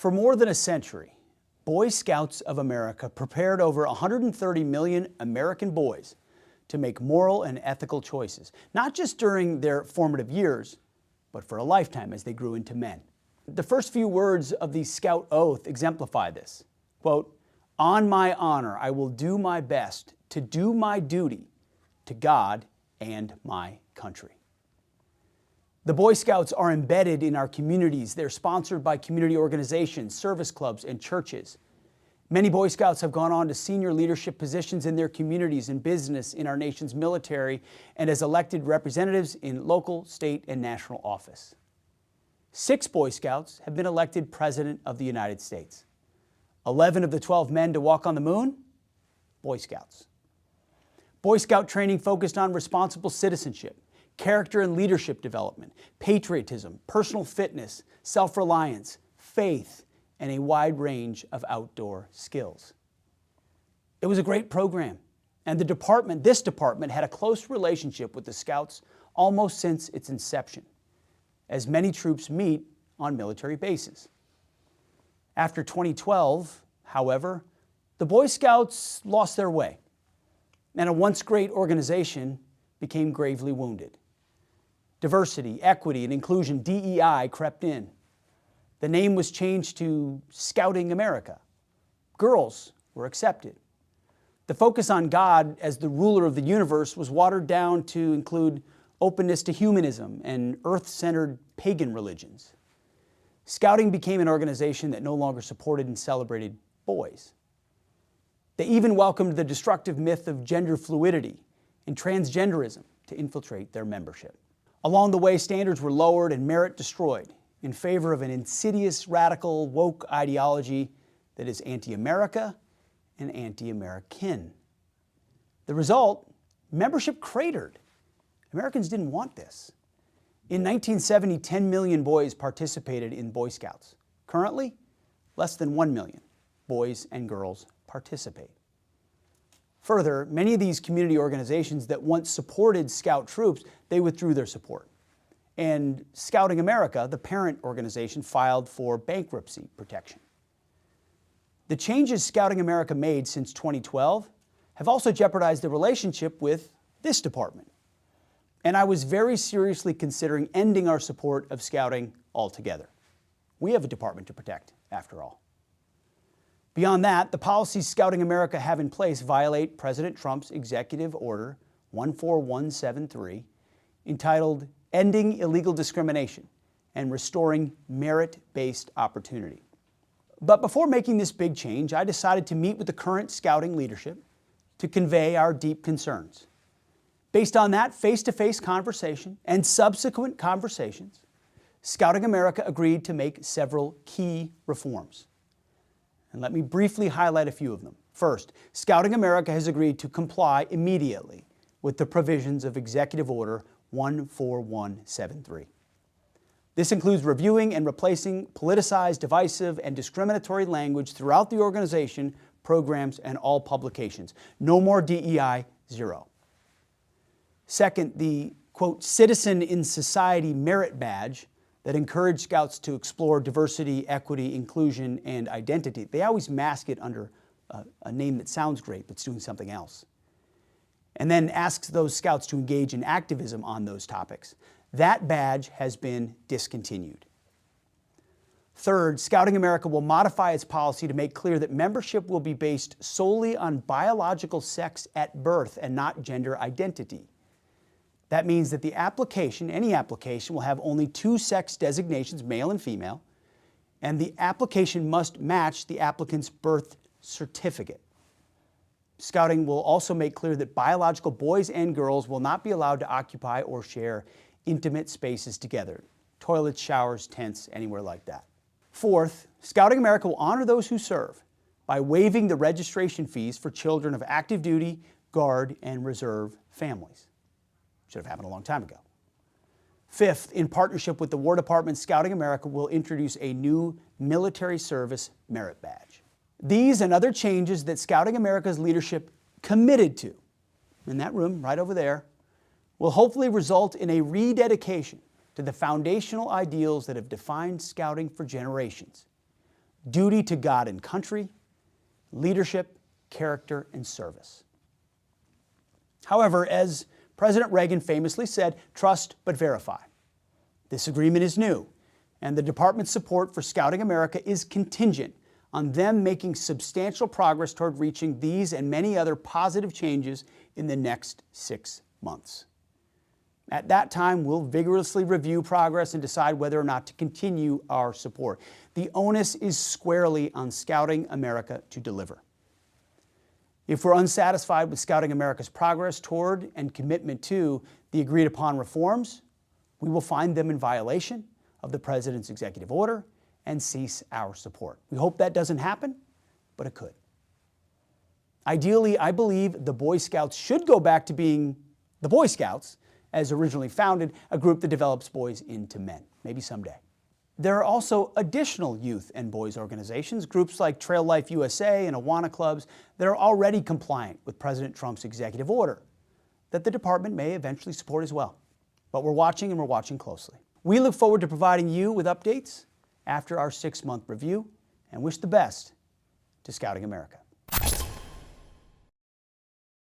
For more than a century, Boy Scouts of America prepared over 130 million American boys to make moral and ethical choices, not just during their formative years, but for a lifetime as they grew into men. The first few words of the Scout Oath exemplify this. Quote, "On my honor, I will do my best to do my duty to God and my country." The Boy Scouts are embedded in our communities. They're sponsored by community organizations, service clubs, and churches. Many Boy Scouts have gone on to senior leadership positions in their communities, in business, in our nation's military, and as elected representatives in local, state, and national office. 6 Boy Scouts have been elected President of the United States. 11 of the 12 men to walk on the moon, Boy Scouts. Boy Scout training focused on responsible citizenship, character and leadership development, patriotism, personal fitness, self-reliance, faith, and a wide range of outdoor skills. It was a great program, and this department had a close relationship with the Scouts almost since its inception, as many troops meet on military bases. After 2012, however, the Boy Scouts lost their way, and a once great organization became gravely wounded. Diversity, equity, and inclusion, DEI, crept in. The name was changed to Scouting America. Girls were accepted. The focus on God as the ruler of the universe was watered down to include openness to humanism and earth-centered pagan religions. Scouting became an organization that no longer supported and celebrated boys. They even welcomed the destructive myth of gender fluidity and transgenderism to infiltrate their membership. Along the way, standards were lowered and merit destroyed in favor of an insidious, radical, woke ideology that is anti-America and anti-American. The result, membership cratered. Americans didn't want this. In 1970, 10 million boys participated in Boy Scouts. Currently, less than 1 million boys and girls participate. Further, many of these community organizations that once supported Scout troops, they withdrew their support. And Scouting America, the parent organization, filed for bankruptcy protection. The changes Scouting America made since 2012 have also jeopardized the relationship with this department. And I was very seriously considering ending our support of Scouting altogether. We have a department to protect, after all. Beyond that, the policies Scouting America have in place violate President Trump's Executive Order 14173, entitled Ending Illegal Discrimination and Restoring Merit-Based Opportunity. But before making this big change, I decided to meet with the current Scouting leadership to convey our deep concerns. Based on that face-to-face conversation and subsequent conversations, Scouting America agreed to make several key reforms. And let me briefly highlight a few of them. First, Scouting America has agreed to comply immediately with the provisions of Executive Order 14173. This includes reviewing and replacing politicized, divisive, and discriminatory language throughout the organization, programs, and all publications. No more DEI, zero. Second, the, quote, Citizen in Society Merit Badge that encouraged Scouts to explore diversity, equity, inclusion, and identity. They always mask it under a name that sounds great, but it's doing something else. And then asks those Scouts to engage in activism on those topics. That badge has been discontinued. Third, Scouting America will modify its policy to make clear that membership will be based solely on biological sex at birth and not gender identity. That means that the application, any application, will have only 2 sex designations, male and female, and the application must match the applicant's birth certificate. Scouting will also make clear that biological boys and girls will not be allowed to occupy or share intimate spaces together, toilets, showers, tents, anywhere like that. Fourth, Scouting America will honor those who serve by waiving the registration fees for children of active duty, Guard, and Reserve families. Should have happened a long time ago. Fifth, in partnership with the War Department, Scouting America will introduce a new military service merit badge. These and other changes that Scouting America's leadership committed to, in that room right over there, will hopefully result in a rededication to the foundational ideals that have defined Scouting for generations. duty to God and country, leadership, character, and service. However, as President Reagan famously said, trust but verify. This agreement is new, and the department's support for Scouting America is contingent on them making substantial progress toward reaching these and many other positive changes in the next 6 months. At that time, we'll vigorously review progress and decide whether or not to continue our support. The onus is squarely on Scouting America to deliver. If we're unsatisfied with Scouting America's progress toward and commitment to the agreed upon reforms, we will find them in violation of the President's executive order and cease our support. We hope that doesn't happen, but it could. Ideally, I believe the Boy Scouts should go back to being the Boy Scouts, as originally founded, a group that develops boys into men, maybe someday. There are also additional youth and boys organizations, groups like Trail Life USA and Awana clubs, that are already compliant with President Trump's executive order that the department may eventually support as well. But we're watching, and we're watching closely. We look forward to providing you with updates after our 6-month review and wish the best to Scouting America.